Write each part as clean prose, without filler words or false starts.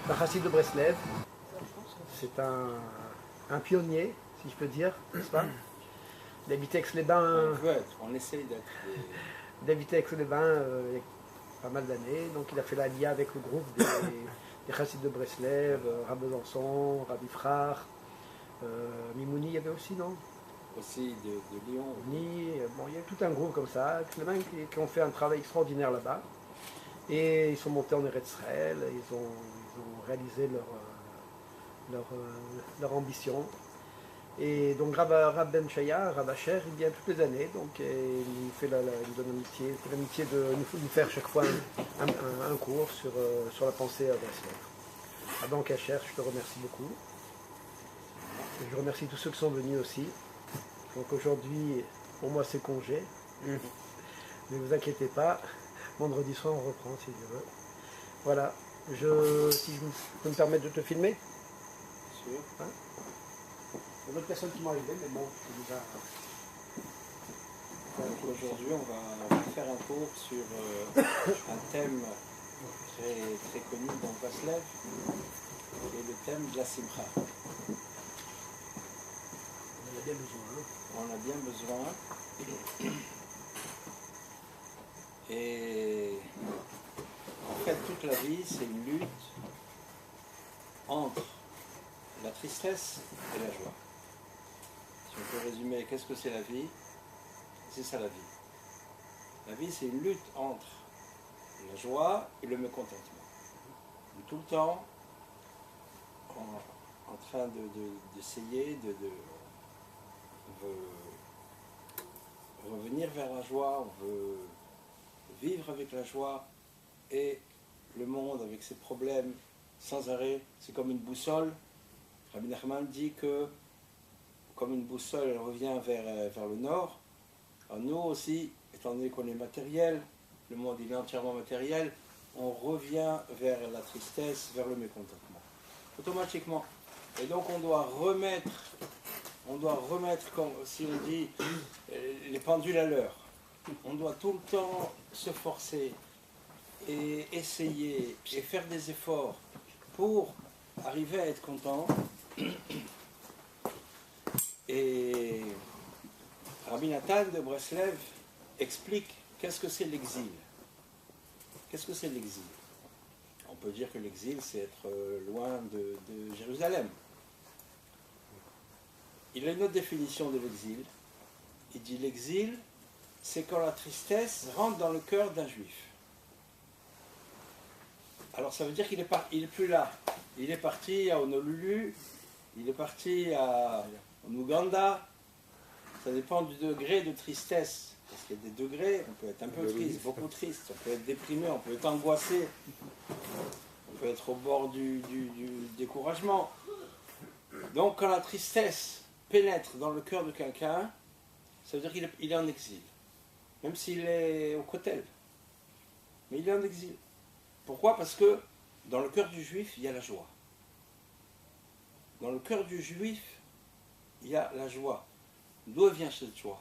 un chassid de Breslev. C'est un pionnier, si je peux dire, n'est-ce pas? Il habitait Aix-les-Bains. On essaye d'être. Il habitait Aix-les-Bains il y a pas mal d'années. Donc il a fait l'aliyah avec le groupe des chassides de Breslev, Rabbi Besançon, Rabbi Frach, Mimouni, il y avait aussi, non? Aussi de Lyon. Bon, il y a tout un groupe comme ça, qui ont fait un travail extraordinaire là-bas. Et ils sont montés en Eretz Israël, ils ont réalisé leur ambition. Et donc Rav Ben Shaya, Rav Asher, il vient toutes les années, donc il nous donne l'amitié de nous faire chaque fois un cours sur la pensée à Breslev. Donc Asher, je te remercie beaucoup. Et je remercie tous ceux qui sont venus aussi. Donc aujourd'hui, pour moi c'est congé. Ne vous inquiétez pas, vendredi soir on reprend si Dieu veut. Voilà, si je peux me permettre de te filmer. Sûr. Hein? Il y a d'autres personnes qui m'ont arrivé, mais bon, c'est déjà. Donc aujourd'hui on va faire un cours sur un thème très, très connu dans Breslev, qui est le thème de la Simcha. On en a bien besoin. Hein? On a bien besoin. Et en fait, toute la vie, c'est une lutte entre la tristesse et la joie. Si on peut résumer, qu'est-ce que c'est la vie? C'est ça la vie. La vie, c'est une lutte entre la joie et le mécontentement. Tout le temps, en train d'essayer de revenir vers la joie, on veut vivre avec la joie, et le monde avec ses problèmes sans arrêt, c'est comme une boussole. Rabbi Nachman dit que comme une boussole, elle revient vers le nord. Alors nous aussi, étant donné qu'on est matériel, le monde il est entièrement matériel, on revient vers la tristesse, vers le mécontentement, automatiquement. Et donc on doit remettre, comme si on dit, les pendules à l'heure. On doit tout le temps se forcer et essayer et faire des efforts pour arriver à être content. Et Rabbi Nathan de Breslev explique qu'est-ce que c'est l'exil. Qu'est-ce que c'est l'exil? On peut dire que l'exil, c'est être loin de Jérusalem. Il a une autre définition de l'exil. Il dit l'exil, c'est quand la tristesse rentre dans le cœur d'un juif. Alors ça veut dire qu'il est plus là. Il est parti à Honolulu, il est parti en Ouganda. Ça dépend du degré de tristesse. Parce qu'il y a des degrés, on peut être un peu triste, beaucoup triste, on peut être déprimé, on peut être angoissé, on peut être au bord du découragement. Donc quand la tristesse pénètre dans le cœur de quelqu'un, ça veut dire qu'il est en exil. Même s'il est au kotel. Mais il est en exil. Pourquoi? Parce que dans le cœur du juif, il y a la joie. Dans le cœur du juif, il y a la joie. D'où vient cette joie?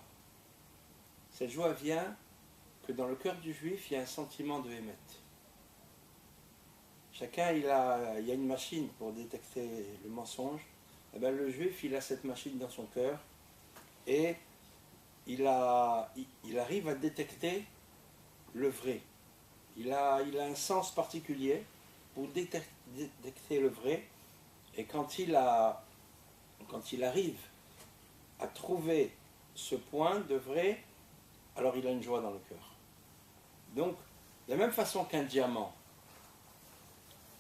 Cette joie vient que dans le cœur du juif, il y a un sentiment de émet. Chacun, il y a une machine pour détecter le mensonge. Eh bien, le juif, il a cette machine dans son cœur et il arrive à détecter le vrai. Il a un sens particulier pour détecter le vrai, et quand il arrive à trouver ce point de vrai, alors il a une joie dans le cœur. Donc, de la même façon qu'un diamant,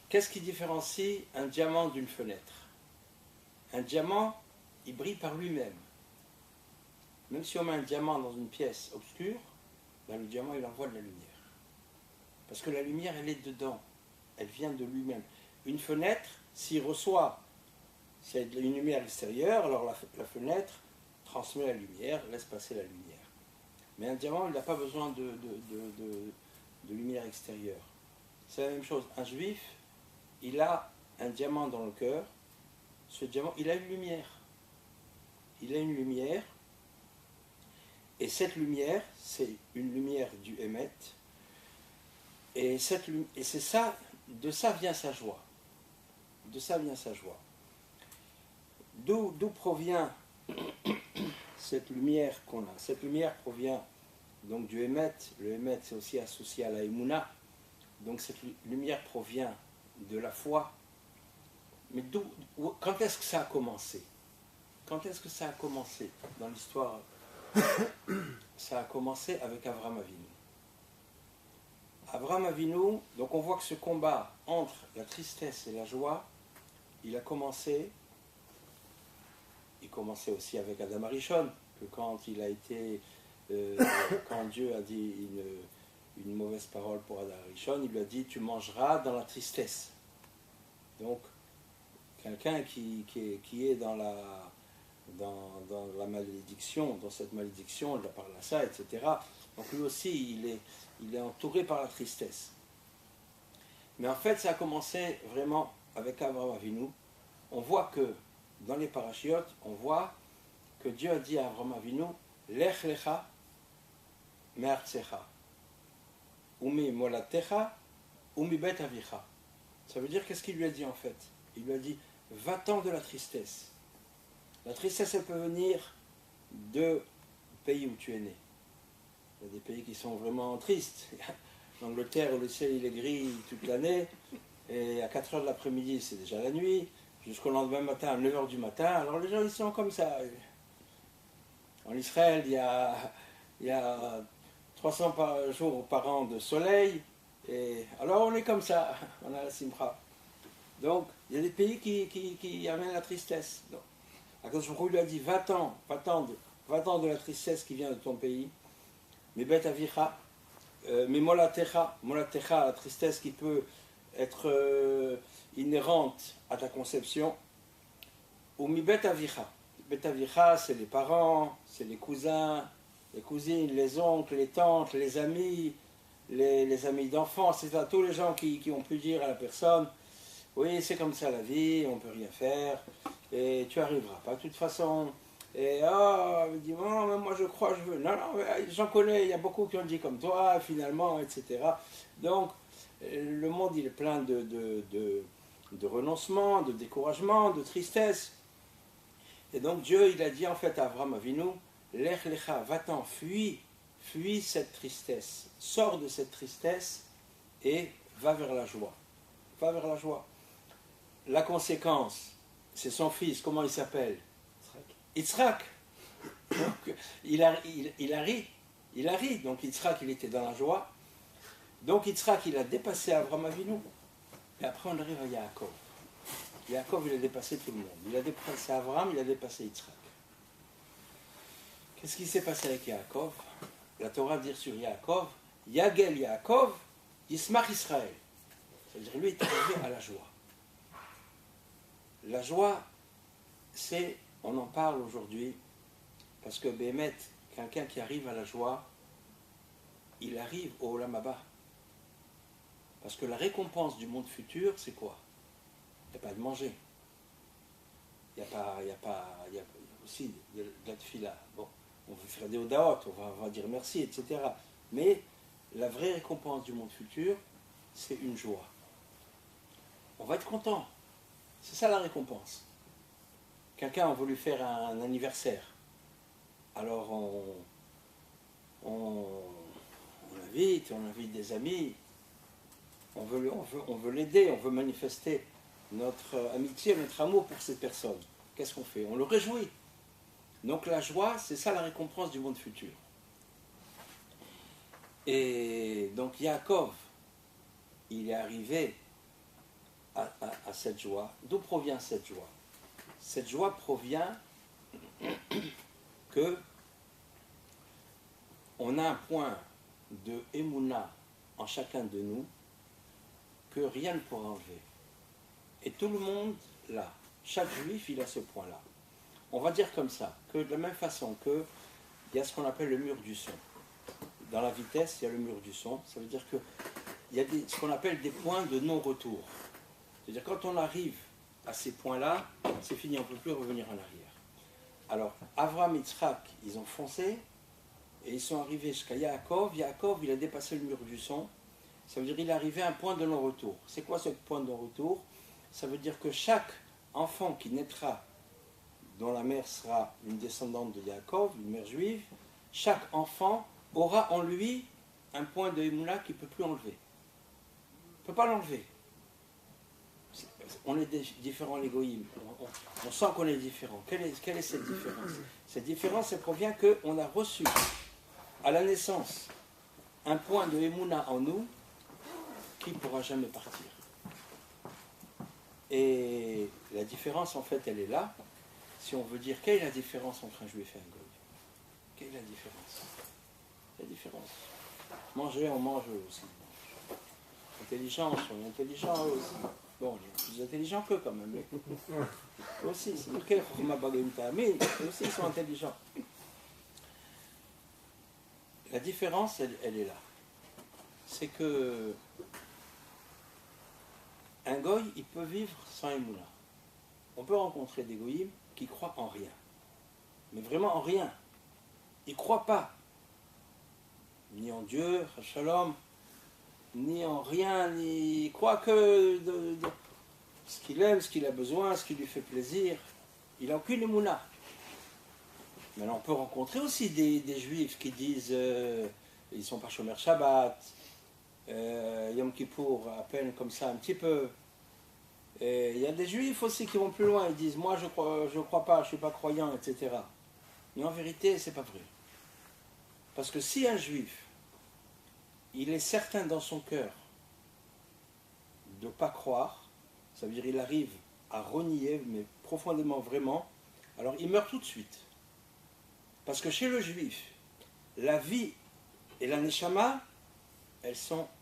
qu'est-ce qui différencie un diamant d'une fenêtre? Un diamant, il brille par lui-même. Même si on met un diamant dans une pièce obscure, ben le diamant il envoie de la lumière. Parce que la lumière, elle est dedans. Elle vient de lui-même. Une fenêtre, s'il reçoit une lumière extérieure, alors la fenêtre transmet la lumière, laisse passer la lumière. Mais un diamant, il n'a pas besoin de lumière extérieure. C'est la même chose. Un juif, il a un diamant dans le cœur. Ce diamant, il a une lumière. Il a une lumière. Et cette lumière, c'est une lumière du Hémet. Et c'est ça, de ça vient sa joie. de ça vient sa joie. D'où provient cette lumière qu'on a? Cette lumière provient donc du Hémet. Le Hémet, c'est aussi associé à la Emouna. Donc cette lumière provient de la foi. Mais quand est-ce que ça a commencé? Quand est-ce que ça a commencé dans l'histoire? Ça a commencé avec Avraham Avinu. Avraham Avinu, donc on voit que ce combat entre la tristesse et la joie, il commençait aussi avec Adam Arishon, que quand il a été, quand Dieu a dit une mauvaise parole pour Adam Arishon, il lui a dit tu mangeras dans la tristesse. Donc quelqu'un qui est dans la malédiction, dans cette malédiction de la parnassa, etc. Donc lui aussi, il est entouré par la tristesse. Mais en fait, ça a commencé vraiment avec Avraham Avinu. On voit que dans les parachiotes, on voit que Dieu a dit à Avraham Avinu, Lech lecha me'artzecha, umi molatecha, umi bet avicha. Ça veut dire, qu'est-ce qu'il lui a dit en fait? Il lui a dit, va-t'en de la tristesse. La tristesse, elle peut venir de pays où tu es né. Il y a des pays qui sont vraiment tristes. L'Angleterre, où le ciel il est gris toute l'année, et à 4h de l'après-midi, c'est déjà la nuit, jusqu'au lendemain matin, à 9h du matin. Alors les gens, ils sont comme ça. En Israël, il y a 300 jours par an de soleil, et alors on est comme ça, on a la simcha. Donc, il y a des pays qui amènent la tristesse. Donc, Akadosh Baruch Hu lui a dit, va-t'en de la tristesse qui vient de ton pays, mais bet avicha, mais molatecha, la tristesse qui peut être inhérente à ta conception, ou mi bet avicha. Bet avicha, c'est les parents, c'est les cousins, les cousines, les oncles, les tantes, les amis d'enfance, c'est ça, tous les gens qui ont pu dire à la personne, oui, c'est comme ça la vie, on ne peut rien faire, et tu arriveras pas de toute façon. Et il dit, oh, mais moi je crois, je veux. Non, j'en connais, il y a beaucoup qui ont dit comme toi, finalement, etc. Donc, le monde, il est plein de renoncement, de découragement, de tristesse. Et donc, Dieu, il a dit en fait à Avraham Avinu, Lech lecha, va-t'en, fuis cette tristesse, sors de cette tristesse et va vers la joie. Va vers la joie. La conséquence, c'est son fils, comment il s'appelle? Yitzhak. Donc, il a ri. Donc Yitzhak, il était dans la joie. Donc Yitzhak, il a dépassé Avraham Avinu. Et après, on arrive à Yaakov. Yaakov, il a dépassé tout le monde. Il a dépassé Avraham, il a dépassé Yitzhak. Qu'est-ce qui s'est passé avec Yaakov? La Torah dit sur Yaakov, Yagel Yaakov, Yismach Israël. C'est-à-dire, lui est arrivé à la joie. La joie, c'est, on en parle aujourd'hui, parce que Béhémet, quelqu'un qui arrive à la joie, il arrive au Olam Haba. Parce que la récompense du monde futur, c'est quoi? Il n'y a pas de manger. Il y a aussi de la tefila. Bon, on va faire des odaot, on va dire merci, etc. Mais la vraie récompense du monde futur, c'est une joie. On va être content. C'est ça la récompense. Quelqu'un a voulu faire un anniversaire. Alors on invite des amis. On veut l'aider, on veut manifester notre amitié, notre amour pour cette personne. Qu'est-ce qu'on fait? On le réjouit. Donc la joie, c'est ça la récompense du monde futur. Et donc Yaakov, il est arrivé à cette joie. D'où provient cette joie? Cette joie provient que on a un point de Emouna en chacun de nous que rien ne pourra enlever. Et tout le monde l'a. Chaque juif, il a ce point-là. On va dire comme ça, que de la même façon que il y a ce qu'on appelle le mur du son. Dans la vitesse, il y a le mur du son. Ça veut dire qu'il y a ce qu'on appelle des points de non-retour. C'est-à-dire quand on arrive à ces points-là, c'est fini, on ne peut plus revenir en arrière. Alors, Avraham et Yitzhak, ils ont foncé, et ils sont arrivés jusqu'à Yaakov. Yaakov, il a dépassé le mur du son. Ça veut dire qu'il est arrivé à un point de non-retour. C'est quoi ce point de non-retour? ça veut dire que chaque enfant qui naîtra, dont la mère sera une descendante de Yaakov, une mère juive, chaque enfant aura en lui un point de Emouna qu'il ne peut plus enlever. Il ne peut pas l'enlever. On est différents, les goïms. On sent qu'on est différents. Quelle est cette différence? Cette différence, elle provient qu'on a reçu à la naissance un point de Emouna en nous qui ne pourra jamais partir. Et la différence, en fait, elle est là. Si on veut dire quelle est la différence entre un juif et un goy, quelle est la différence? La différence. Manger, on mange aussi. Intelligence, on est intelligent aussi. Bon, on est plus intelligent qu'eux quand même. Eux aussi, c'est OK, mais eux aussi ils sont intelligents. La différence, elle est là. C'est que un goy, il peut vivre sans émouna. On peut rencontrer des goyim qui croient en rien. Mais vraiment en rien. Ils ne croient pas. Ni en Dieu, Shalom, ni en rien, ni... Il croit que ce qu'il aime, ce qu'il a besoin, ce qui lui fait plaisir. Il n'a aucune émouna. Maintenant, on peut rencontrer aussi des juifs qui disent ils ne sont pas chômeurs Shabbat, Yom Kippour, à peine comme ça, un petit peu. Et il y a des juifs aussi qui vont plus loin, ils disent moi je crois pas, je ne suis pas croyant, etc. Mais en vérité, ce n'est pas vrai. Parce que si un juif, il est certain dans son cœur de ne pas croire, ça veut dire qu'il arrive à renier, mais profondément vraiment, alors il meurt tout de suite. Parce que chez le juif, la vie et la neshama,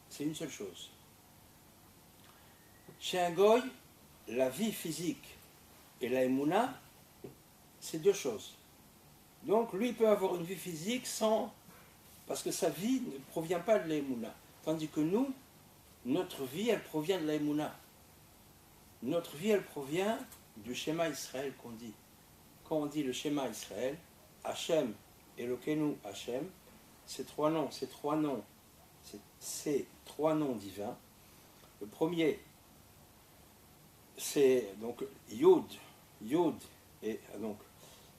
c'est une seule chose. Chez un goy, la vie physique et la émouna, c'est deux choses. Donc lui peut avoir une vie physique parce que sa vie ne provient pas de la émouna. Tandis que nous, notre vie, elle provient de la émouna. Notre vie, elle provient du schéma Israël qu'on dit. Quand on dit le schéma Israël, Hachem, Elokeinu, Hachem, ces trois noms divins. Le premier, c'est donc Yud, et donc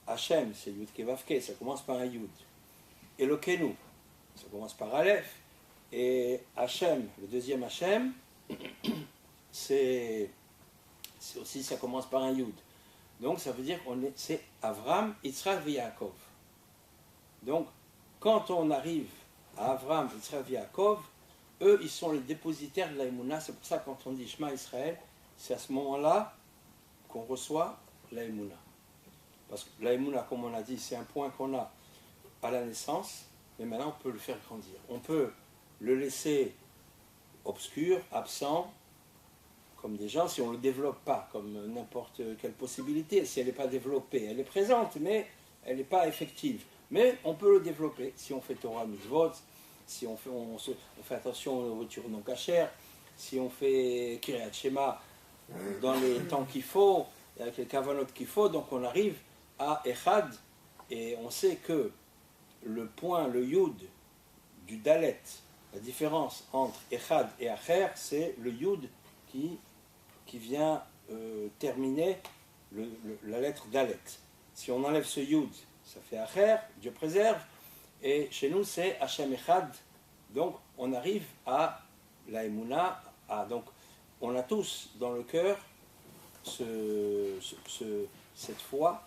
Hachem, c'est Yud Kevavke, ça commence par un Yud. Elokeinu, ça commence par Aleph, et Hachem, le deuxième Hachem, c'est aussi, ça commence par un Yud. Donc ça veut dire c'est Avram, Yitzhak et Yaakov. Donc quand on arrive à Avram, Yitzhak et Yaakov, eux ils sont les dépositaires de la Emouna. C'est pour ça que quand on dit Shema Israël, c'est à ce moment-là qu'on reçoit la Emouna. Parce que la Emouna, comme on a dit, c'est un point qu'on a à la naissance, mais maintenant on peut le faire grandir. On peut le laisser obscur, absent, comme des gens, si on ne le développe pas, comme n'importe quelle possibilité. Si elle n'est pas développée, elle est présente, mais elle n'est pas effective. Mais on peut le développer si on fait Torah Mitzvot, si on fait attention aux nourritures non cachères, si on fait Kiryat Shema dans les temps qu'il faut, avec les kavanot qu'il faut, donc on arrive à Echad, et on sait que le point, le Yud du Dalet, la différence entre Echad et Acher, c'est le Yud qui vient terminer la lettre Dalet. Si on enlève ce Yud, ça fait Acher, Dieu préserve, et chez nous c'est Hachem Echad, donc on arrive à la Emouna, donc on a tous dans le cœur cette foi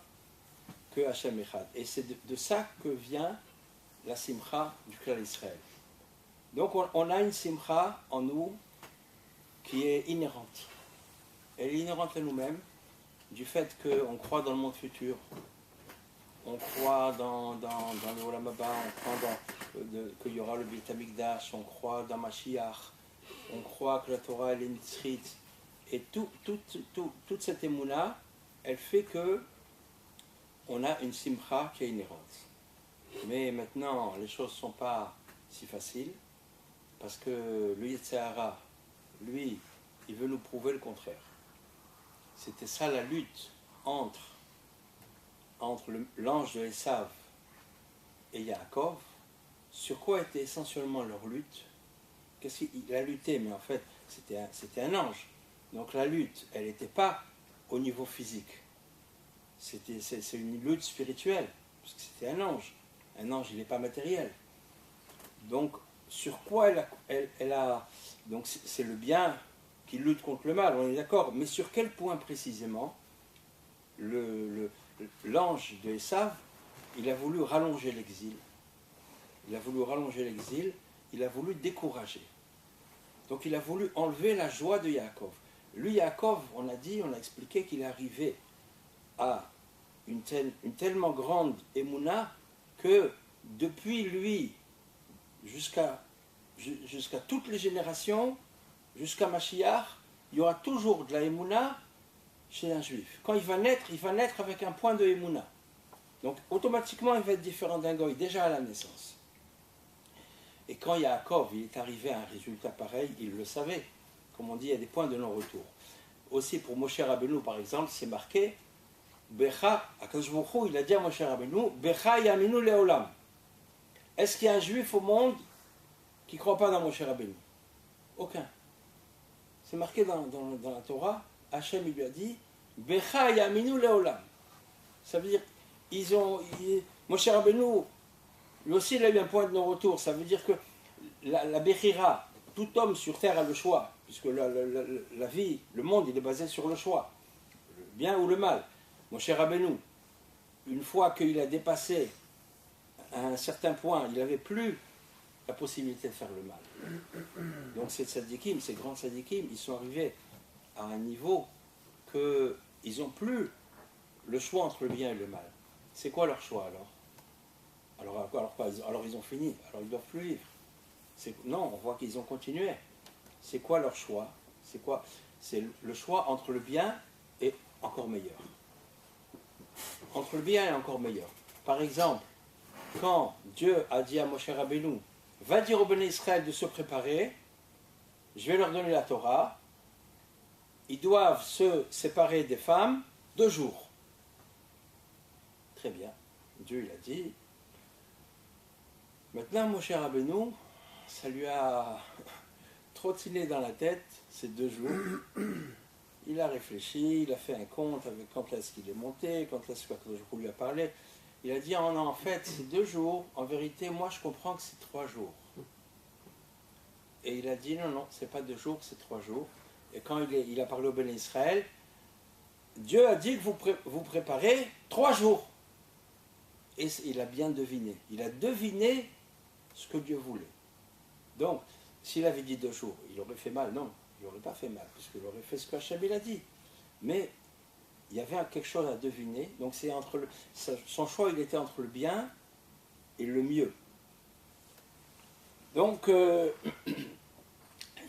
que Hachem Echad. Et c'est de ça que vient la simcha du Klal Israël. Donc on a une simcha en nous qui est inhérente. Elle est inhérente à nous-mêmes, du fait qu'on croit dans le monde futur, on croit dans le Olam Haba, on croit qu'il y aura le Beit HaMikdash, on croit dans Mashiach, on croit que la Torah elle est nitzrite, et toute cette émouna, elle fait que on a une simcha qui est inhérente. Mais maintenant, les choses ne sont pas si faciles, parce que le Yetzer Hara, lui, il veut nous prouver le contraire. C'était ça la lutte entre l'ange de Esav et Yaakov. Sur quoi était essentiellement leur lutte? Qu'est-ce qu'il a lutté? Mais en fait, c'était un ange. Donc la lutte, elle n'était pas au niveau physique. C'est une lutte spirituelle, parce que c'était un ange. Un ange, il n'est pas matériel. Donc, sur quoi elle a... Donc, c'est le bien qui lutte contre le mal, on est d'accord. Mais sur quel point précisément l'ange de Esav, il a voulu rallonger l'exil. Il a voulu rallonger l'exil, il a voulu décourager. Donc il a voulu enlever la joie de Yaakov. Lui, Yaakov, on a expliqué qu'il est arrivé à une tellement grande émouna que depuis lui jusqu'à toutes les générations, jusqu'à Mashiach, il y aura toujours de la émouna chez un juif. Quand il va naître avec un point de émouna. Donc automatiquement, il va être différent d'un goy, déjà à la naissance. Et quand Yaakov il est arrivé à un résultat pareil, il le savait. Comme on dit, il y a des points de non-retour. Aussi pour Moshe Rabbeinu, par exemple, c'est marqué Becha, Akadosh Baruch Hu, il a dit à Moshe Rabbeinu, Becha yaminu leolam. Est-ce qu'il y a un juif au monde qui ne croit pas dans Moshe Rabbeinu? Aucun. C'est marqué dans la Torah, Hachem il lui a dit Becha yaminu leolam. Ça veut dire, Moshe Rabbeinu, lui aussi il a eu un point de non-retour. Ça veut dire que la Bechira, tout homme sur terre a le choix, puisque la vie, le monde, il est basé sur le choix, le bien ou le mal. Moshe Rabbeinu, une fois qu'il a dépassé un certain point, il n'avait plus la possibilité de faire le mal. Donc ces tzadikim, ces grands tzadikim, ils sont arrivés à un niveau qu'ils n'ont plus le choix entre le bien et le mal. C'est quoi leur choix alors alors ils ont fini, alors ils ne doivent plus vivre. Non, on voit qu'ils ont continué. C'est quoi leur choix? C'est quoi? C'est le choix entre le bien et encore meilleur. Entre le bien et encore meilleur. Par exemple, quand Dieu a dit à Moshe Rabbeinu, va dire aux béné Israël de se préparer, je vais leur donner la Torah, ils doivent se séparer des femmes 2 jours. Très bien. Dieu il a dit. Maintenant, Moshe Rabbeinu, ça lui a trottiné dans la tête ces 2 jours. Il a réfléchi, il a fait un compte avec quand est-ce qu'il est monté, quand est-ce que lui a parlé. Il a dit, en fait, c'est 2 jours. En vérité, moi, je comprends que c'est 3 jours. Et il a dit, non, c'est pas 2 jours, c'est 3 jours. Et quand il a parlé au béné Israël, Dieu a dit que vous préparez 3 jours. Et il a bien deviné. Il a deviné ce que Dieu voulait. Donc, s'il avait dit 2 jours, il aurait fait mal. Non, il n'aurait pas fait mal, puisqu'il aurait fait ce qu'Hachem il a dit. Mais il y avait quelque chose à deviner. Donc, son choix, il était entre le bien et le mieux. Donc,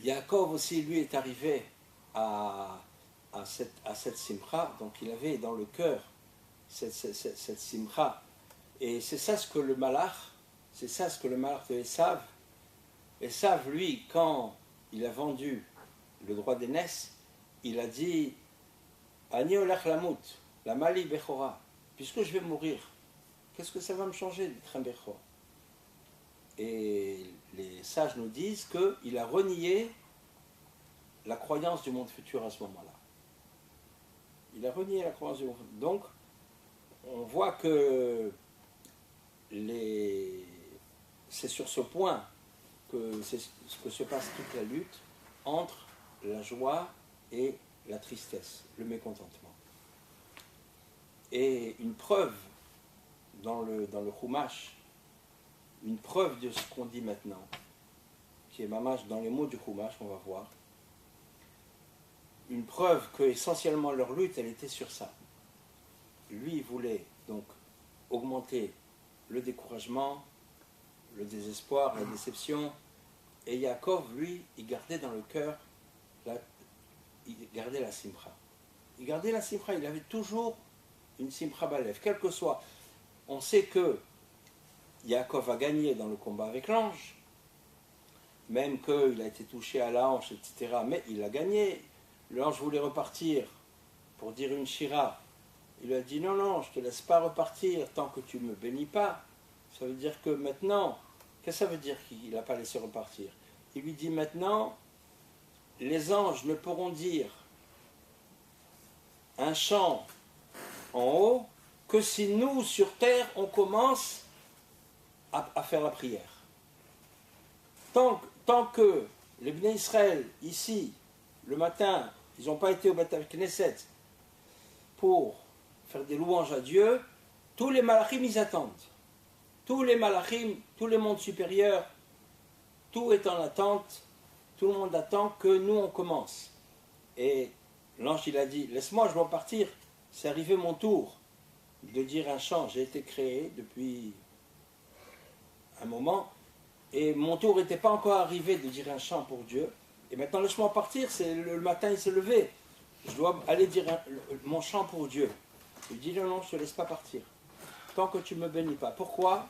Yaakov aussi, lui, est arrivé à cette simcha. Donc, il avait dans le cœur cette simcha. Et c'est ça ce que le malach de Esav, Esav, lui, quand il a vendu le droit d'aînesse, il a dit Ani olach lamut, la mali bechora, puisque je vais mourir, qu'est-ce que ça va me changer d'être un bechor? Et les sages nous disent qu'il a renié la croyance du monde futur à ce moment-là. Il a renié la croyance du monde futur. Donc, on voit que c'est sur ce point que se passe toute la lutte entre la joie et la tristesse, le mécontentement. Et une preuve dans le Chumash, une preuve de ce qu'on dit maintenant, qui est mamash dans les mots du Chumash, on va voir, une preuve que essentiellement leur lutte, elle était sur ça. Lui, il voulait donc augmenter le découragement, le désespoir, la déception, et Yaakov, lui, il gardait dans le cœur, il gardait la simcha. Il gardait la simcha, il avait toujours une simcha balev, quel que soit. On sait que Yaakov a gagné dans le combat avec l'ange, même qu'il a été touché à la hanche, etc., mais il a gagné. L'ange voulait repartir pour dire une shira. Il lui a dit, non, je ne te laisse pas repartir tant que tu ne me bénis pas. Ça veut dire que maintenant, qu'est-ce que ça veut dire qu'il n'a pas laissé repartir? Il lui dit maintenant, les anges ne pourront dire un chant en haut que si nous, sur terre, on commence à faire la prière. Tant que les Bnei Israël, ici, le matin, ils n'ont pas été au Beth Knesset pour faire des louanges à Dieu, tous les malachim, ils attendent. Tous les malachim, tous les mondes supérieurs, tout est en attente, tout le monde attend que nous, on commence. Et l'ange, il a dit, laisse-moi, je dois partir, c'est arrivé mon tour de dire un chant. J'ai été créé depuis un moment, et mon tour n'était pas encore arrivé de dire un chant pour Dieu. Et maintenant, laisse-moi partir, c'est le matin, il s'est levé. Je dois aller dire mon chant pour Dieu. Il dit, non, je ne te laisse pas partir. Tant que tu ne me bénis pas. Pourquoi?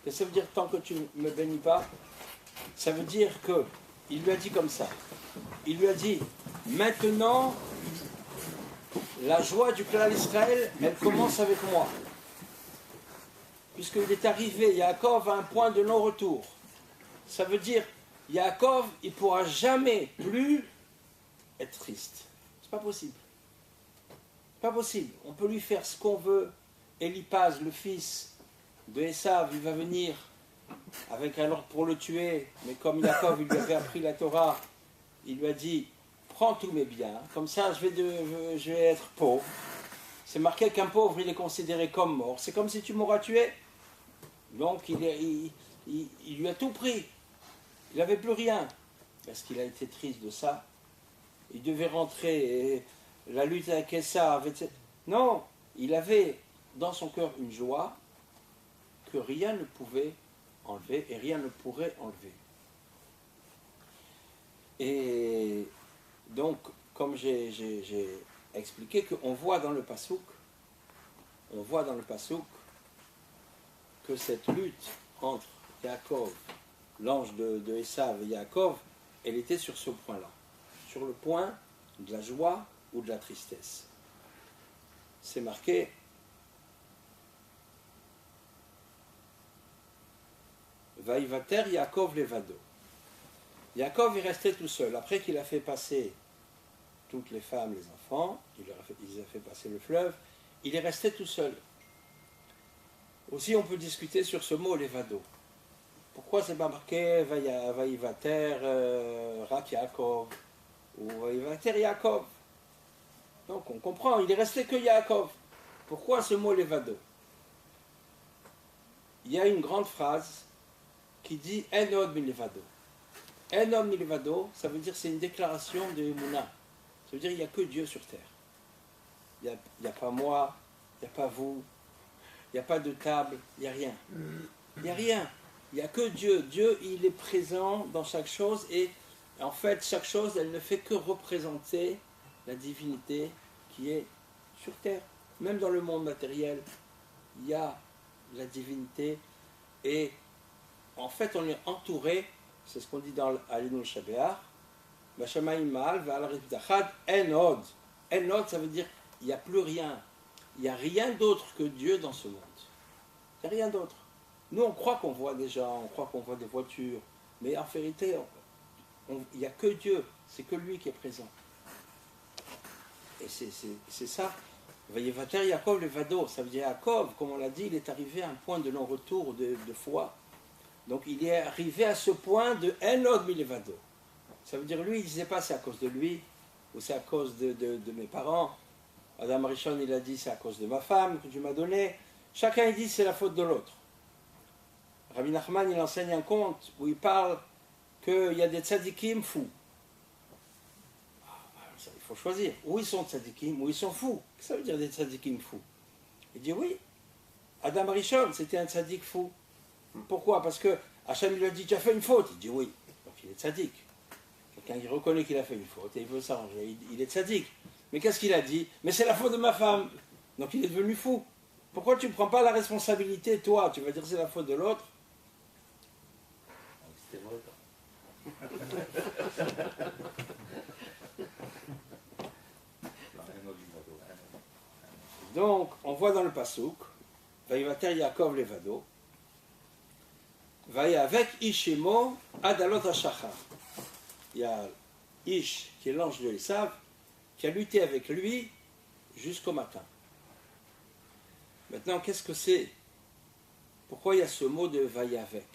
Qu'est-ce que ça veut dire tant que tu ne me bénis pas? Ça veut dire que, il lui a dit comme ça. Il lui a dit, maintenant, la joie du clan d'Israël, elle commence avec moi. Puisqu'il est arrivé, Yaakov, à un point de non-retour. Ça veut dire, Yaakov, il ne pourra jamais plus être triste. C'est pas possible. Pas possible. On peut lui faire ce qu'on veut. Éliphaz, le fils de Esav, il va venir avec un ordre pour le tuer. Mais comme Yaakov, il lui avait appris la Torah, il lui a dit, prends tous mes biens, comme ça je vais être pauvre. C'est marqué qu'un pauvre, il est considéré comme mort. C'est comme si tu m'auras tué. Donc il lui a tout pris. Il n'avait plus rien. Parce qu'il a été triste de ça. Il devait rentrer, et la lutte avec Esav, etc. Non, il avait dans son cœur une joie que rien ne pouvait enlever et rien ne pourrait enlever. Et donc, comme j'ai expliqué, qu'on voit dans le Passouk, que cette lutte entre Yaakov, l'ange de Esav et Yaakov, elle était sur ce point-là, sur le point de la joie ou de la tristesse. C'est marqué Vaïvater Yaakov levado. Yaakov est resté tout seul. Après qu'il a fait passer toutes les femmes, les enfants, il a fait passer le fleuve, il est resté tout seul. Aussi, on peut discuter sur ce mot levado. Pourquoi c'est pas marqué Vaïvater Rak Yaakov ou Vaïvater Yaakov? Donc on comprend, il est resté que Yaakov. Pourquoi ce mot levado? Il y a une grande phrase qui dit En od mi levado. En od mi levado, ça veut dire c'est une déclaration de Emouna. Ça veut dire il n'y a que Dieu sur terre. Il n'y a pas moi, il n'y a pas vous, il n'y a pas de table, il n'y a rien. Il n'y a rien. Il n'y a que Dieu. Dieu, il est présent dans chaque chose et en fait, chaque chose, elle ne fait que représenter la divinité qui est sur terre. Même dans le monde matériel, il y a la divinité et en fait, on est entouré, c'est ce qu'on dit dans Alinu Shabeach, Bashamayim Ma'al Ve'al Rifdachad En Od. En Od, ça veut dire il n'y a plus rien. Il n'y a rien d'autre que Dieu dans ce monde. Il n'y a rien d'autre. Nous, on croit qu'on voit des gens, on croit qu'on voit des voitures, mais en vérité, il n'y a que Dieu, c'est que lui qui est présent. Et c'est ça. Vayevater Yaakov levado, ça veut dire Yaakov, comme on l'a dit, il est arrivé à un point de non-retour de foi. Donc il est arrivé à ce point de En od mi levado. Ça veut dire lui, il ne disait pas c'est à cause de lui, ou c'est à cause de mes parents. Adam Rishon, il a dit c'est à cause de ma femme que Dieu m'a donné. Chacun il dit c'est la faute de l'autre. Rabbi Nachman, il enseigne un conte où il parle qu'il y a des tzadikim fous. Il faut choisir. Ou ils sont tzadikim, ou ils sont fous. Qu'est-ce que ça veut dire des tzadikim fous? Il dit oui. Adam Rishon, c'était un tzadik fou. Pourquoi? Parce que Hachem lui a dit tu as fait une faute. Il dit oui. Donc il est tzadik. Quelqu'un qui reconnaît qu'il a fait une faute et il veut s'arranger. Il est tzadik. Mais qu'est-ce qu'il a dit? Mais c'est la faute de ma femme. Donc il est devenu fou. Pourquoi tu ne prends pas la responsabilité, toi? Tu vas dire c'est la faute de l'autre. C'était vrai. Donc, on voit dans le Passouk, Vaïvater Yaakov levado, Vaï avec Ishemo Adalot HaShachar. Il y a Ish, qui est l'ange de Esav, qui a lutté avec lui jusqu'au matin. Maintenant, qu'est-ce que c'est? Pourquoi il y a ce mot de Vayavek?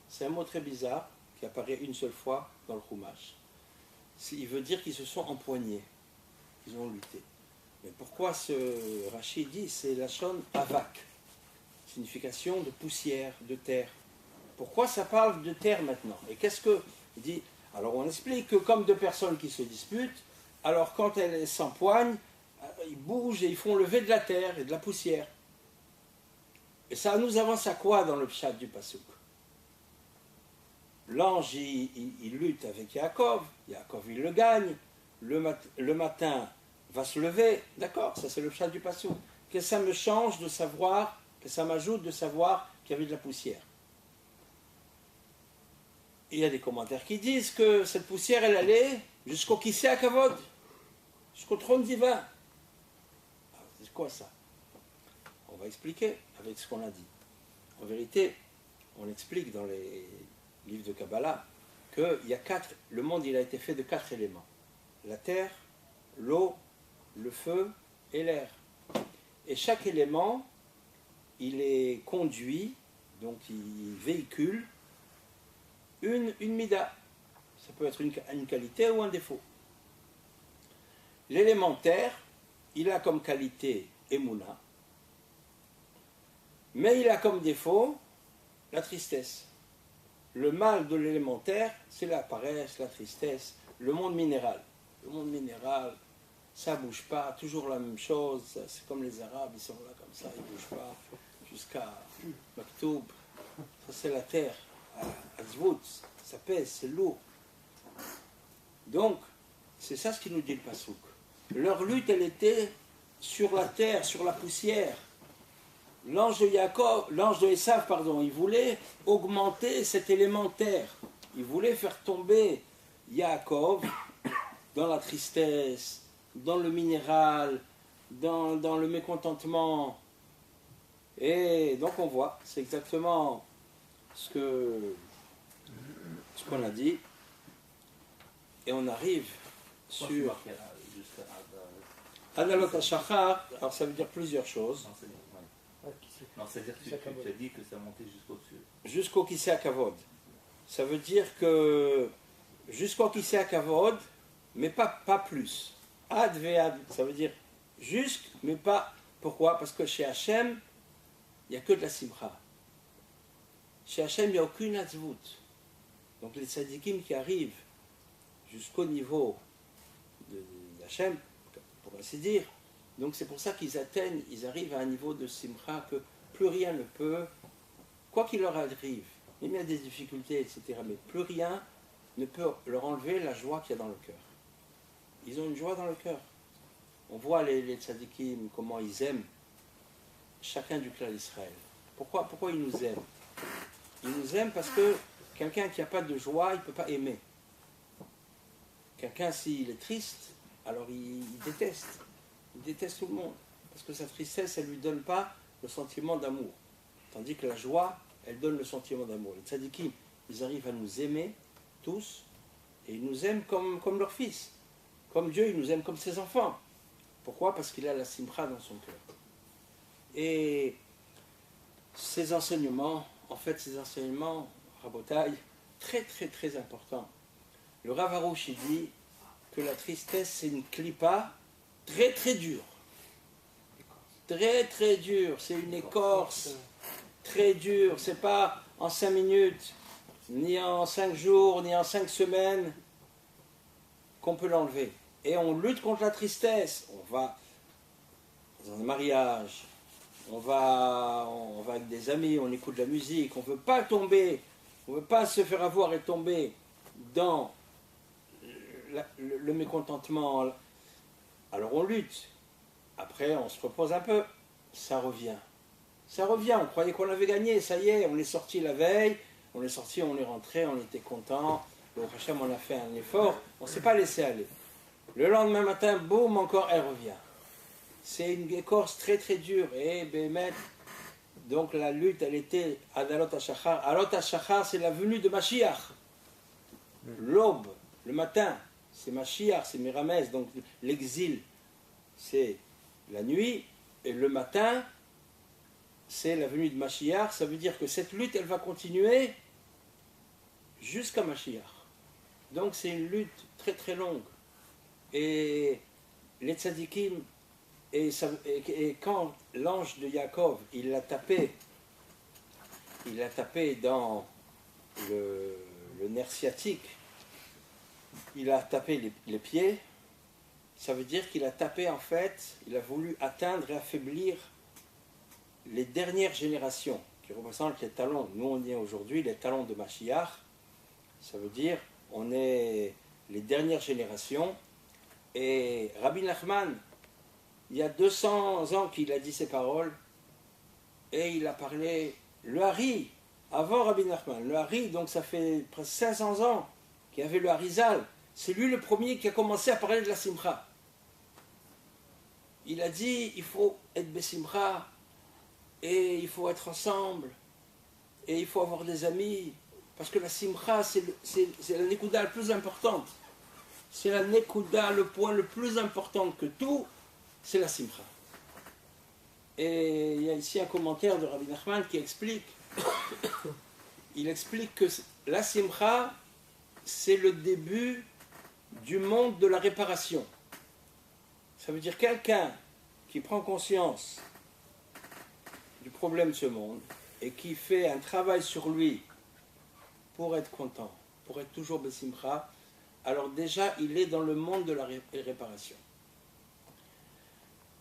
C'est un mot très bizarre qui apparaît une seule fois dans le Chumash. Il veut dire qu'ils se sont empoignés, qu'ils ont lutté. Mais pourquoi ce Rashi dit c'est la Lachon Avak, signification de poussière, de terre. Pourquoi ça parle de terre maintenant? Et qu'est-ce que il dit? Alors on explique que comme deux personnes qui se disputent, alors quand elles s'empoignent, ils bougent et ils font lever de la terre et de la poussière. Et ça nous avance à quoi dans le pshat du Pasuk? L'ange, il lutte avec Yaakov, Yaakov il le gagne, le matin va se lever, d'accord, ça c'est le pshat du Pasuk. Que ça me change de savoir, que ça m'ajoute de savoir qu'il y avait de la poussière. Il y a des commentaires qui disent que cette poussière, elle allait jusqu'au Kisei HaKavod, jusqu'au trône divin. Alors, c'est quoi ça? On va expliquer avec ce qu'on a dit. En vérité, on explique dans les livres de Kabbalah que le monde il a été fait de 4 éléments. La terre, l'eau, le feu et l'air. Et chaque élément, il est conduit, donc il véhicule une mida. Ça peut être une qualité ou un défaut. L'élément terre, il a comme qualité Emouna, mais il a comme défaut la tristesse. Le mal de l'élémentaire, c'est la paresse, la tristesse, le monde minéral. Le monde minéral, ça ne bouge pas, toujours la même chose. C'est comme les Arabes, ils sont là comme ça, ils ne bougent pas. Jusqu'à Maktoub, ça c'est la terre. Azvout, ça pèse, c'est lourd. Donc, c'est ça ce qui nous dit le Pasuk. Leur lutte, elle était sur la terre, sur la poussière. L'ange de Esav, il voulait augmenter cet élément terre. Il voulait faire tomber Yaakov dans la tristesse, dans le minéral, dans le mécontentement. Et donc on voit, c'est exactement ce qu'on a dit. Et on arrive sur Adalot HaShachar. Alors ça veut dire plusieurs choses. Non, c'est-à-dire que tu as dit que ça montait jusqu'au-dessus. Jusqu'au Kisei HaKavod. Ça veut dire que jusqu'au Kisei HaKavod, mais pas plus. Ad ve'ad, ça veut dire jusque, mais pas. Pourquoi? Parce que chez Hachem, il n'y a que de la simcha. Chez Hachem, il n'y a aucune atzvut. Donc les tzadikim qui arrivent jusqu'au niveau d'Hachem, pour ainsi dire, donc c'est pour ça qu'ils arrivent à un niveau de simcha que plus rien ne peut, quoi qu'il leur arrive, même il y a des difficultés, etc., mais plus rien ne peut leur enlever la joie qu'il y a dans le cœur. Ils ont une joie dans le cœur. On voit les tzadikim, comment ils aiment chacun du clan d'Israël. Pourquoi ils nous aiment? Ils nous aiment parce que quelqu'un qui n'a pas de joie, il ne peut pas aimer. Quelqu'un, s'il est triste, alors il déteste. Il déteste tout le monde. Parce que sa tristesse, elle ne lui donne pas le sentiment d'amour. Tandis que la joie, elle donne le sentiment d'amour. Les tzadikim, ils arrivent à nous aimer, tous, et ils nous aiment comme leur fils. Comme Dieu, il nous aime comme ses enfants. Pourquoi? Parce qu'il a la simcha dans son cœur. Et ces enseignements, Rabotai, très très très importants. Le Rav Arush, il dit que la tristesse, c'est une clipa très très dure. Très très dure. C'est une écorce très dure. C'est pas en 5 minutes, ni en 5 jours, ni en 5 semaines qu'on peut l'enlever. Et on lutte contre la tristesse. On va dans un mariage, on va avec des amis, on écoute de la musique, on ne veut pas tomber, on ne veut pas se faire avoir et tomber dans le mécontentement. Alors on lutte. Après, on se repose un peu. Ça revient. Ça revient. On croyait qu'on avait gagné. Ça y est, on est sorti la veille. On est sorti, on est rentré, on était content. Au Hachem, on a fait un effort. On ne s'est pas laissé aller. Le lendemain matin, boum, encore, elle revient. C'est une écorce très très dure. Et Bémet, donc la lutte, elle était Adalot HaShachar. Adalot HaShachar, c'est la venue de Mashiach. L'aube, le matin, c'est Mashiach, c'est Méramès, donc l'exil. c'est la nuit, et le matin, c'est la venue de Mashiach. Ça veut dire que cette lutte, elle va continuer jusqu'à Mashiach. Donc c'est une lutte très très longue. Et les tzadikim, et quand l'ange de Yaakov, il l'a tapé dans le nerf sciatique, il a tapé les pieds, ça veut dire qu'il a tapé en fait, il a voulu atteindre et affaiblir les dernières générations qui représentent les talons. Nous on est aujourd'hui les talons de Mashiach, ça veut dire on est les dernières générations. Et Rabbi Nachman, il y a 200 ans qu'il a dit ces paroles, et il a parlé, le Hari, avant Rabbi Nachman, le Hari, donc ça fait presque 500 ans qu'il y avait le Harizal, c'est lui le premier qui a commencé à parler de la Simcha. Il a dit, il faut être Bessimcha, et il faut être ensemble, et il faut avoir des amis, parce que la Simcha, c'est la Nekuda la plus importante. C'est la Nekuda, le point le plus important que tout, c'est la Simcha. Et il y a ici un commentaire de Rabbi Nachman qui explique, il explique que la Simcha, c'est le début du monde de la réparation. Ça veut dire quelqu'un qui prend conscience du problème de ce monde et qui fait un travail sur lui pour être content, pour être toujours Bessimcha, alors déjà il est dans le monde de la réparation.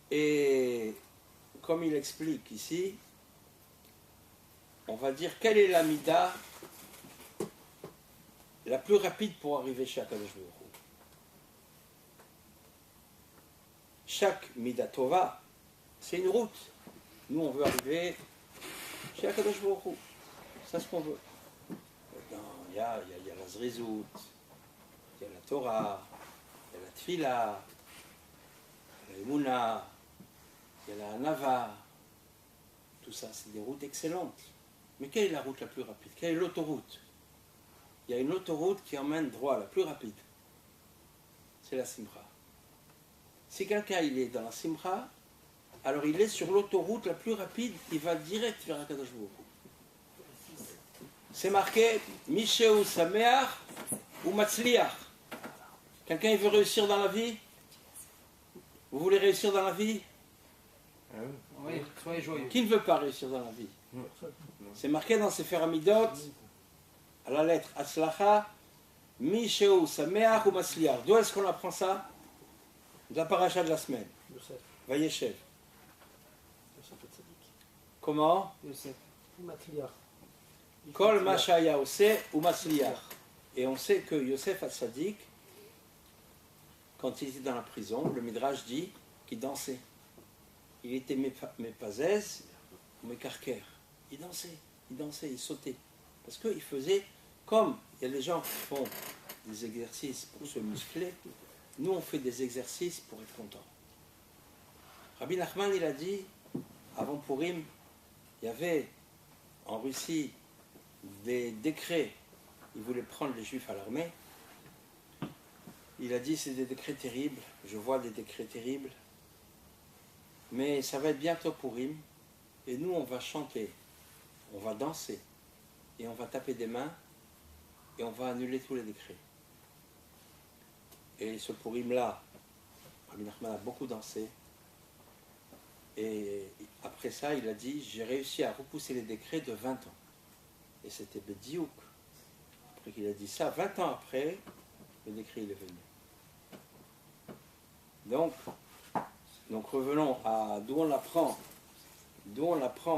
Et comme il explique ici, on va dire quelle est la mida la plus rapide pour arriver chez Akadosh Baruch Hu. Chaque mida tova, c'est une route. Nous on veut arriver chez Akadosh Baruch Hu. C'est ce qu'on veut. Il y a la Zrizout, il y a la Torah, il y a la Tfila, il y a la Emunah, il y a la Hanava. Tout ça, c'est des routes excellentes. Mais quelle est la route la plus rapide? Quelle est l'autoroute? Il y a une autoroute qui emmène droit, la plus rapide. C'est la Simcha. Si quelqu'un il est dans la Simcha, alors il est sur l'autoroute la plus rapide, il va direct vers Akadosh Baruch Hu. C'est marqué Misheu Sameach ou Matzliach. Quelqu'un il veut réussir dans la vie? Vous voulez réussir dans la vie? Oui, soyez joyeux. Qui ne veut pas réussir dans la vie? C'est marqué dans Sefer Hamidot, à la lettre Atzlacha, Misheu Sameach ou Matzliach. D'où est-ce qu'on apprend ça? De la paracha de la semaine. Vayeshev. Comment? Yosef. Matzliach. Kol Mashaya Ose ou Matzliach. Et on sait que Yosef Hatzadik, quand il était dans la prison, le Midrash dit qu'il dansait. Il était mépazès ou mékarker. Il dansait, il sautait. Parce qu'il faisait comme il y a des gens qui font des exercices pour se muscler, nous on fait des exercices pour être content. Rabbi Nachman il a dit, avant Purim, il y avait en Russie des décrets, il voulait prendre les Juifs à l'armée. Il a dit c'est des décrets terribles, je vois des décrets terribles, mais ça va être bientôt Purim, et nous on va chanter, on va danser, et on va taper des mains, et on va annuler tous les décrets. Et ce Purim-là, Rabbi Nachman a beaucoup dansé, et après ça il a dit j'ai réussi à repousser les décrets de 20 ans. Et c'était Bediouk. Après qu'il a dit ça, 20 ans après, le décret il est venu. Donc revenons à d'où on apprend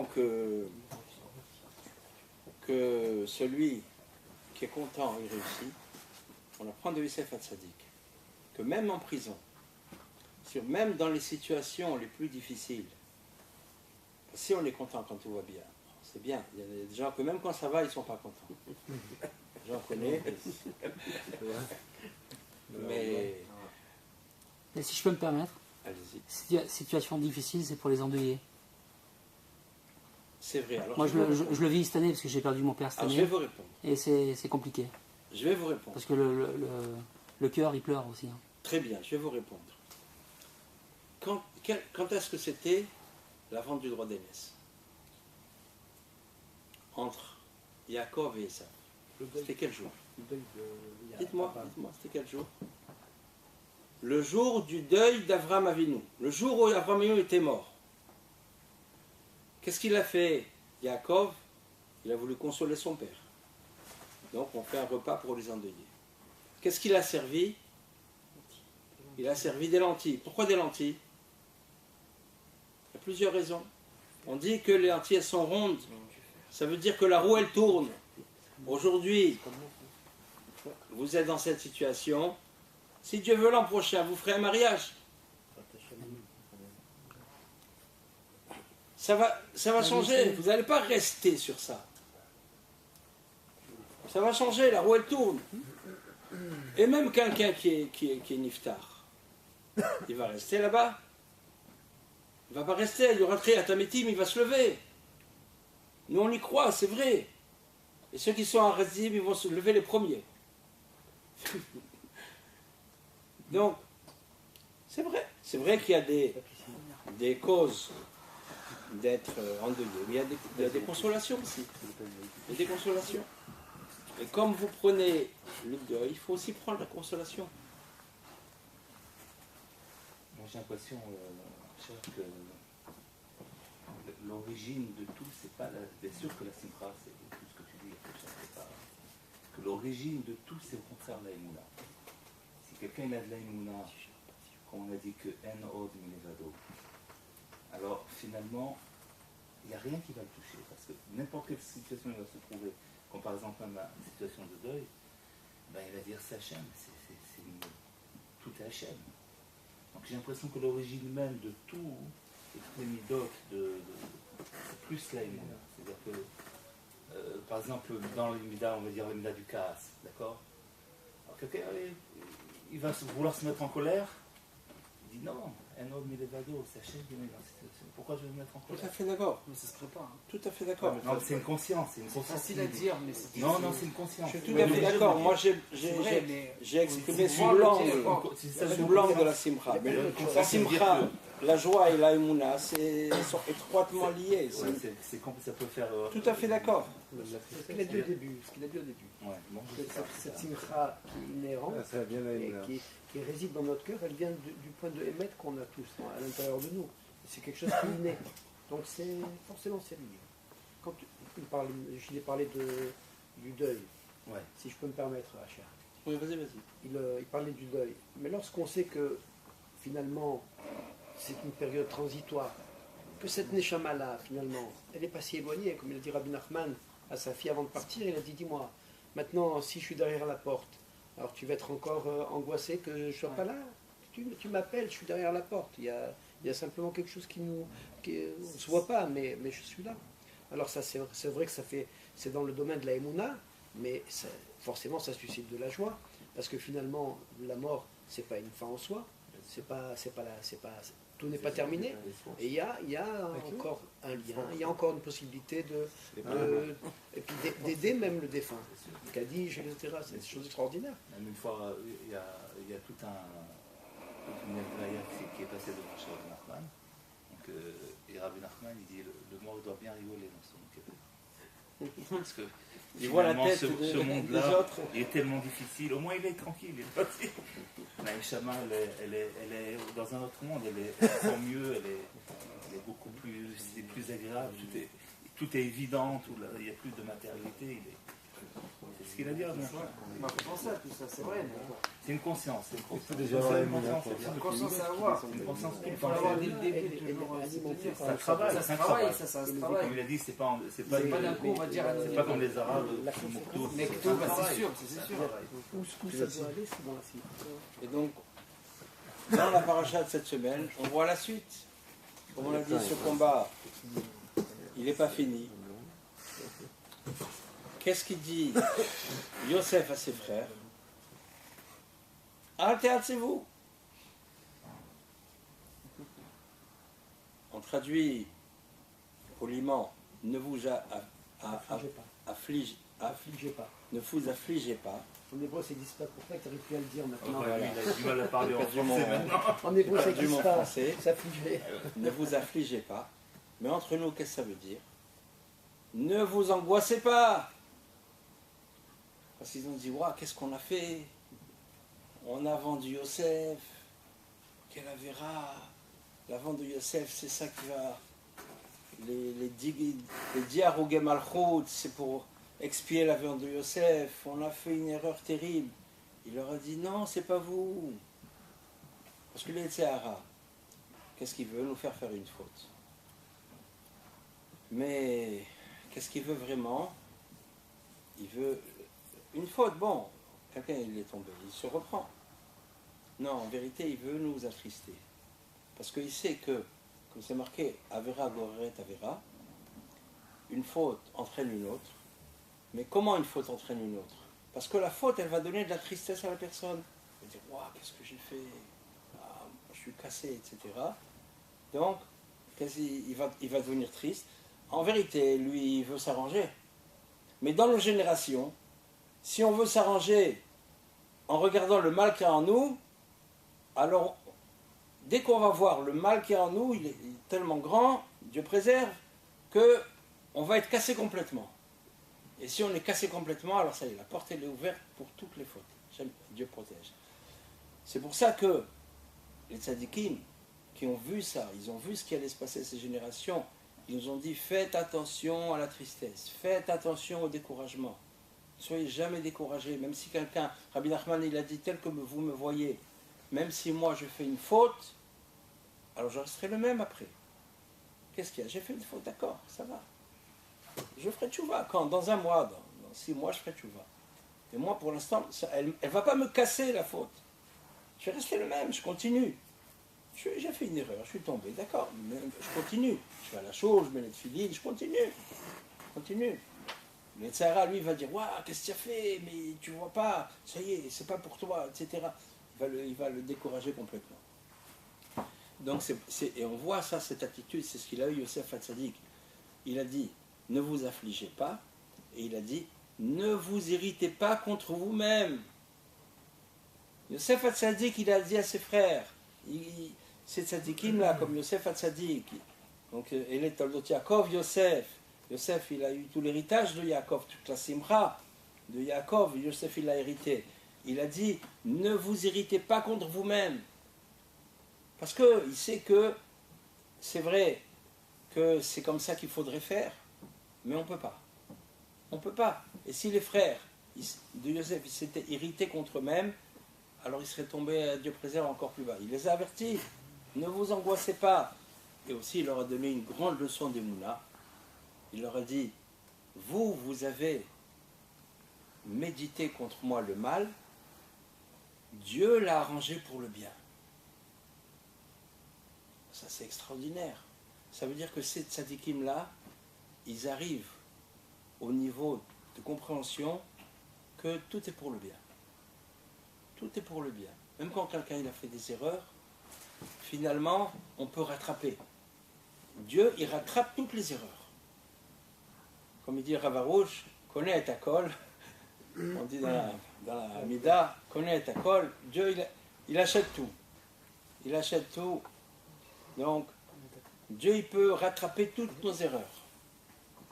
que celui qui est content il réussit. On apprend de Yosef Hatzadik que même en prison, même dans les situations les plus difficiles, si on est content quand tout va bien, c'est bien. Il y a des gens que même quand ça va, ils ne sont pas contents. J'en connais. Mais si je peux me permettre, allez-y. Situation difficile, c'est pour les endeuillés. C'est vrai. Alors, moi, je le vis cette année parce que j'ai perdu mon père cette année. Je vais vous répondre. Et c'est compliqué. Je vais vous répondre. Parce que le cœur, il pleure aussi. Hein. Très bien, je vais vous répondre. quand est-ce que c'était la vente du droit d'aînesse entre Yaakov et Esav? C'était quel jour? Dites-moi, c'était quel jour? Le jour du deuil d'Avram Avinu. Le jour où Avram Avinu était mort. Qu'est-ce qu'il a fait, Yaakov? Il a voulu consoler son père. Donc on fait un repas pour les endeuillés. Qu'est-ce qu'il a servi? Il a servi des lentilles. Pourquoi des lentilles? Il y a plusieurs raisons. On dit que les lentilles elles sont rondes. Ça veut dire que la roue elle tourne. Aujourd'hui, vous êtes dans cette situation. Si Dieu veut l'an prochain, vous ferez un mariage. Ça va changer. Vous n'allez pas rester sur ça. Ça va changer, la roue elle tourne. Et même quelqu'un qui est niftar, il va rester là-bas. Il ne va pas rester, il y aura très atamétim, il va se lever. Nous on y croit, c'est vrai. Et ceux qui sont en Razim, ils vont se lever les premiers. Donc, c'est vrai qu'il y a des causes d'être endeuillé. Mais il y a des consolations aussi. Il y a des consolations. Et comme vous prenez le deuil, il faut aussi prendre la consolation. Moi j'ai l'impression, cher, que l'origine de tout, c'est pas bien sûr que la simcha, c'est tout ce que tu dis, c'est pas, que l'origine de tout, c'est au contraire la émouna. Si quelqu'un a de la émouna, comme on a dit que en od milevado, alors finalement, il n'y a rien qui va le toucher, parce que n'importe quelle situation il va se trouver, comme par exemple même une situation de deuil, ben il va dire c'est Hachem, tout est Hachem. Donc j'ai l'impression que l'origine même de tout, et toutes les midotes, c'est plus la émouna. C'est-à-dire que, par exemple, dans les midas, on va dire les midas du kaas, d'accord? Alors quelqu'un, il va vouloir se mettre en colère, il dit non, un homme il est vado, c'est Hachem qui met dans cette situation. Pourquoi je vais me mettre en colère? Tout à fait d'accord. Mais ça se prépare. Tout à fait d'accord. Non, c'est une conscience. C'est facile à dire, mais c'est non, c'est une conscience. Je suis tout à fait d'accord. Moi, j'ai exprimé sous l'angle de la simcha. Mais la simcha, la joie et la émouna, sont étroitement liés. Ça peut faire. Tout à fait d'accord. Ce qu'il a dit au début. Ouais, bon, Cette simcha qui est inhérente et qui réside dans notre cœur, elle vient du point de émet qu'on a tous à l'intérieur de nous. C'est quelque chose qui est né. Donc c'est forcément c'est lié. Quand je l'ai parlé du deuil, ouais. Si je peux me permettre, Hachar. Oui, vas-y. Il parlait du deuil. Mais lorsqu'on sait que finalement c'est une période transitoire, que cette Neshama-là, finalement, elle n'est pas si éloignée, comme il a dit Rabbi Nachman à sa fille avant de partir, il a dit, dis-moi, maintenant si je suis derrière la porte, alors tu vas être encore angoissé que je ne sois pas là. Tu m'appelles, je suis derrière la porte. Il y a simplement quelque chose on ne se voit pas, mais je suis là. Alors ça, c'est vrai que c'est dans le domaine de la émouna, mais forcément ça suscite de la joie, parce que finalement la mort c'est pas une fin en soi, tout n'est pas terminé, et il y a encore un lien, il y a encore une possibilité d'aider même le défunt. Kaddish, etc. C'est des choses extraordinaires. Même une fois, il y a toute une Evraïa qui est passée devant chez Rabbi Nachman. Donc, et Rabbi Nachman, il dit le mort doit bien rigoler dans son café. Parce que il voit la tête ce monde-là, il est tellement difficile. Au moins, il est tranquille. La Neshama, elle est dans un autre monde. Elle sent mieux, elle est beaucoup plus agréable. Tout est évident. Il n'y a plus de matérialité. C'est ce qu'il a dit. On pense à tout ça, c'est vrai. C'est une conscience. C'est une conscience à avoir. C'est une conscience qu'il faut avoir dès le début. Ça travaille. Ça se travaille. Comme il a dit, c'est pas d'un coup, on va dire. C'est pas comme les Arabes. Mektoub, c'est sûr. Où ça doit aller, c'est dans la suite. Et donc, dans la paracha de cette semaine, on voit la suite. Comme on l'a dit, ce combat, il n'est pas fini. Qu'est-ce qu'il dit Yosef à ses frères? Hâtez-vous. On traduit poliment, ne vous affligez pas. Ne vous affligez pas. En hébreu, c'est dispa, pour ça que tu n'arrives plus à le dire maintenant. Ouais, il a du mal à parler en Perdu français mon- maintenant. En hébreu, c'est perdu mon dispa, français. s'affliger. Ne vous affligez pas. Mais entre nous, qu'est-ce que ça veut dire? Ne vous angoissez pas. Parce qu'ils ont dit, waouh, qu'est-ce qu'on a fait? On a vendu Yosef. Quelle avéra. La vente de Yosef, c'est ça qui va... Les diarougé malchout, c'est pour expier la vente de Yosef. On a fait une erreur terrible. Il leur a dit, non, c'est pas vous. Parce que les Tséhara, qu'est-ce qu'il veut? Nous faire une faute. Mais qu'est-ce qu'il veut vraiment? Il veut une faute. Bon, quelqu'un il est tombé, il se reprend. Non, en vérité, il veut nous attrister. Parce qu'il sait que, comme c'est marqué, Avera Goreret Avera, une faute entraîne une autre. Mais comment une faute entraîne une autre? Parce que la faute, elle va donner de la tristesse à la personne. Elle va dire, waouh, qu'est-ce que j'ai fait? Ah, je suis cassé, etc. Donc, il va devenir triste. En vérité, lui, il veut s'arranger. Mais dans nos générations, si on veut s'arranger en regardant le mal qu'il y a en nous, alors, dès qu'on va voir le mal qu'il y a en nous, il est tellement grand, Dieu préserve, qu'on va être cassé complètement. Et si on est cassé complètement, alors ça y est, la porte elle est ouverte pour toutes les fautes. Dieu protège. C'est pour ça que les tzadikim qui ont vu ça, ils ont vu ce qui allait se passer ces générations, ils nous ont dit faites attention à la tristesse, faites attention au découragement. Ne soyez jamais découragés, même si quelqu'un, Rabbi Nachman il a dit tel que vous me voyez, même si moi je fais une faute, alors je resterai le même après. Qu'est-ce qu'il y a? J'ai fait une faute, d'accord, ça va. Je ferai tchouva. Quand? Dans un mois, dans 6 mois, je ferai tchouva. Et moi, pour l'instant, elle ne va pas me casser la faute. Je vais rester le même, je continue. J'ai fait une erreur, je suis tombé, d'accord, mais je continue. Je fais la chose, je mets les filines, je continue. Je continue. Le Tzahara, lui, va dire, waouh, qu'est-ce que tu as fait? Mais tu vois pas, ça y est, c'est pas pour toi, etc. Il va le décourager complètement. Donc, et on voit ça, cette attitude, c'est ce qu'il a eu Yosef Hatzadik. Il a dit, ne vous affligez pas, et il a dit, ne vous irritez pas contre vous-même. Yosef Hatzadik, il a dit à ses frères, ces tzadikim là, comme Yosef Hatzadik, donc il est Toldot Yaakov, Yosef, il a eu tout l'héritage de Yaakov, toute la simra de Yaakov, Yosef il l'a hérité. Il a dit, ne vous irritez pas contre vous-même. Parce qu'il sait que c'est vrai que c'est comme ça qu'il faudrait faire, mais on ne peut pas. On ne peut pas. Et si les frères de Yosef s'étaient irrités contre eux-mêmes, alors ils seraient tombés, Dieu préserve, encore plus bas. Il les a avertis, ne vous angoissez pas. Et aussi, il leur a donné une grande leçon d'Emouna. Il leur a dit, vous avez médité contre moi le mal, Dieu l'a arrangé pour le bien. Ça, c'est extraordinaire. Ça veut dire que ces tzadikim-là, ils arrivent au niveau de compréhension que tout est pour le bien. Tout est pour le bien. Même quand quelqu'un il a fait des erreurs, finalement, on peut rattraper. Dieu, il rattrape toutes les erreurs. Comme il dit Rav Arush, connais ta colle. On dit dans la Mida, connais ta colle. Dieu, il achète tout. Il achète tout. Donc, Dieu, il peut rattraper toutes nos erreurs.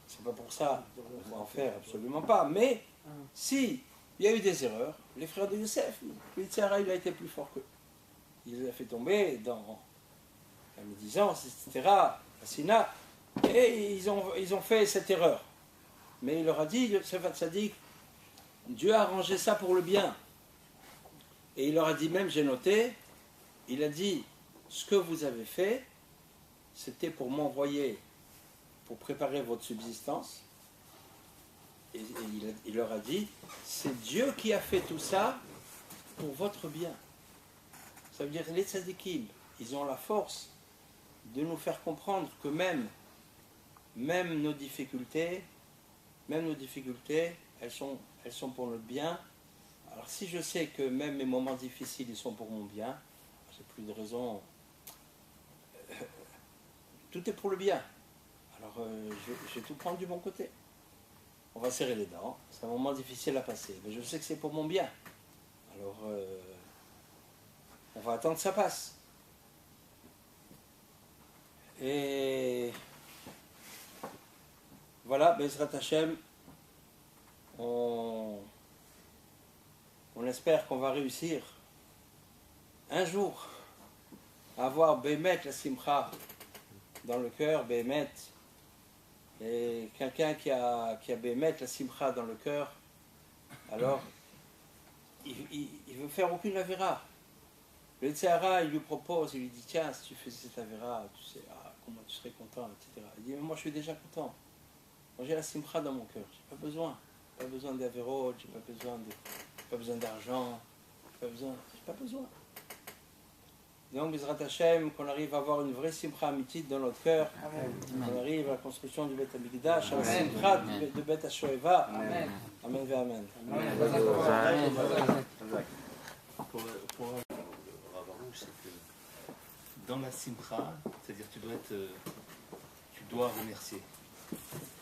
C'est pas pour ça qu'on va en faire, absolument pas. Mais, si il y a eu des erreurs, les frères de Yosef, le Tzahara, il a été plus fort qu'eux. Il les a fait tomber dans la médisance, etc., la Sina, et ils ont fait cette erreur. Mais il leur a dit, Yosef Hatzadik, Dieu a arrangé ça pour le bien. Et il leur a dit, même j'ai noté, il a dit, ce que vous avez fait, c'était pour m'envoyer, pour préparer votre subsistance. Et il leur a dit, c'est Dieu qui a fait tout ça pour votre bien. Ça veut dire les tzadikim, ils ont la force de nous faire comprendre que même nos difficultés, elles sont pour notre bien. Alors si je sais que même mes moments difficiles, ils sont pour mon bien, j'ai plus de raison. Tout est pour le bien. Alors je vais tout prendre du bon côté. on va serrer les dents. C'est un moment difficile à passer, mais je sais que c'est pour mon bien. Alors, on va attendre que ça passe. Et voilà, Bezrat Hashem, on espère qu'on va réussir un jour à avoir Bémet la Simcha dans le cœur, Bémet. Et quelqu'un qui a Bémet la Simcha dans le cœur, alors il veut faire aucune avéra. Le Tzahara, il lui propose, il lui dit tiens, si tu faisais cette avéra, tu sais, comment tu serais content, etc. Il dit mais moi je suis déjà content. Moi j'ai la Simcha dans mon cœur, j'ai pas besoin d'avéro, j'ai pas besoin d'argent, j'ai pas besoin. Donc, Bezrat Hashem, qu'on arrive à avoir une vraie simcha amitique dans notre cœur, qu'on arrive à la construction du Beth Amikdash, à la simcha de Beth HaShoeva. Amen. Amen ve Amen. Pour le Ravarouche, c'est que dans la simcha, c'est-à-dire tu dois remercier.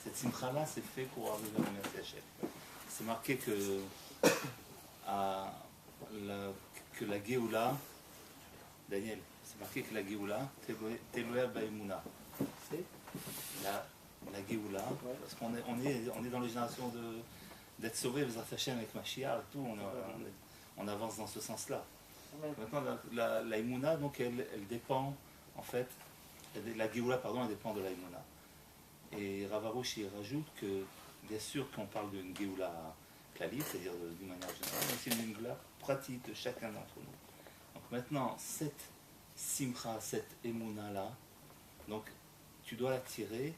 Cette simcha-là, c'est fait pour arriver à remercier Hachem. C'est marqué que la Géoula, Daniel, c'est marqué que la Géoula, Teloer Baemuna. C'est la Géoula, parce qu'on est dans les générations d'être sauvés, les Hashem avec Mashiach et tout, on avance dans ce sens-là. Maintenant, la Emouna, donc elle dépend, en fait, la Géoula, pardon, elle dépend de la Emouna. Et Ravarouche, il rajoute que, bien sûr, qu'on parle d'une Géoula Klali, c'est-à-dire d'une manière générale, mais c'est une Géoula pratique de chacun d'entre nous. Donc maintenant, cette simcha, cette émouna-là, donc tu dois l'attirer,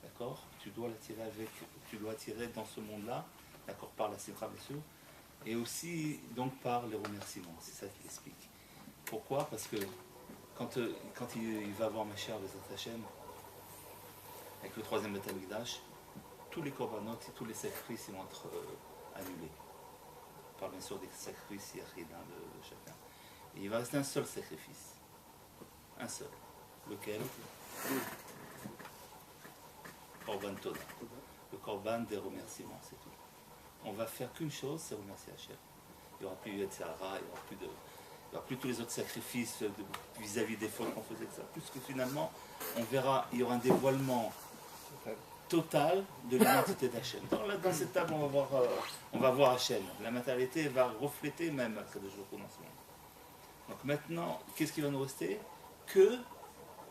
d'accord? Tu dois l'attirer dans ce monde-là, d'accord, par la simcha bien sûr, et aussi donc par les remerciements, c'est ça qu'il explique. Pourquoi? Parce que quand il va voir Mashiach Bezrat Hashem, avec le troisième Beth Amikdash, tous les korbanot et tous les sacrifices ils vont être annulés. On parle bien sûr des sacrifices yachid de chacun. Et il va rester un seul sacrifice. Un seul. Lequel? Korban Toda. Le korban des remerciements, c'est tout. On va faire qu'une chose, c'est remercier Hachem. Il n'y aura plus Yetzirah, il n'y aura plus tous les autres sacrifices vis-à-vis des fautes qu'on faisait, ça. Puisque finalement, on verra, il y aura un dévoilement total de l'identité d'Hachem. Dans cette table, on va voir Hachem. La matérialité va refléter même après le jour au commencement. Donc maintenant, qu'est-ce qui va nous rester? Que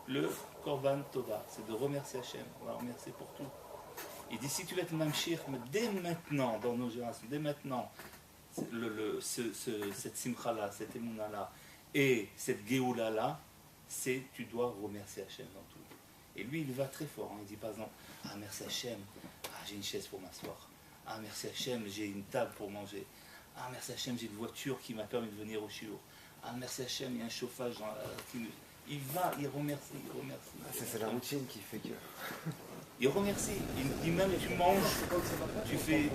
le Korban Tova, c'est de remercier Hachem. On va remercier pour tout. Il dit si tu vas être Mamshir, mais dès maintenant, dans nos générations, dès maintenant, cette simcha-là, cette émouna-là, et cette géoula-là, tu dois remercier Hachem dans tout. Et lui, il va très fort. Il dit par exemple, ah merci Hachem, j'ai une chaise pour m'asseoir. Ah merci Hachem, j'ai une table pour manger. Ah merci Hachem, j'ai une voiture qui m'a permis de venir au shiur. Ah merci Hachem, il y a un chauffage. Il remercie. C'est la routine qui fait que... Il remercie. Il dit même tu manges, tu fais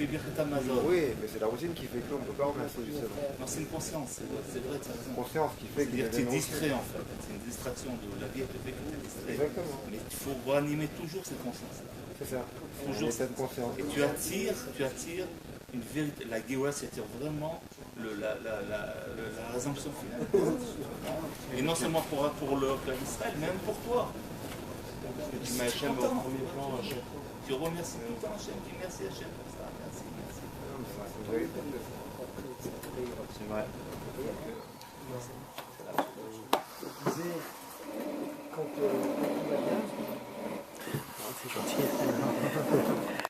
Birkat Hamazon. Oui, mais c'est la routine qui fait qu'on ne peut pas remercier justement. Non, c'est une conscience, c'est vrai, tu as raison. C'est une conscience qui fait que... C'est-à-dire que tu es distrait en fait. C'est une distraction de la vie, elle te fait que tu es distrait. Exactement. Mais il faut ranimer toujours cette conscience-là. C'est ça. Toujours cette conscience. Et tu attires une vérité. La Géoula, c'est vraiment la résumption finale. Et non seulement pour le peuple d'Israël, mais même pour toi. Tu mets Hachem au premier plan. Tu remercies tout le temps Hachem, tu merci Hachem pour ça. Merci. C'est vrai. Quand tout va bien, c'est gentil.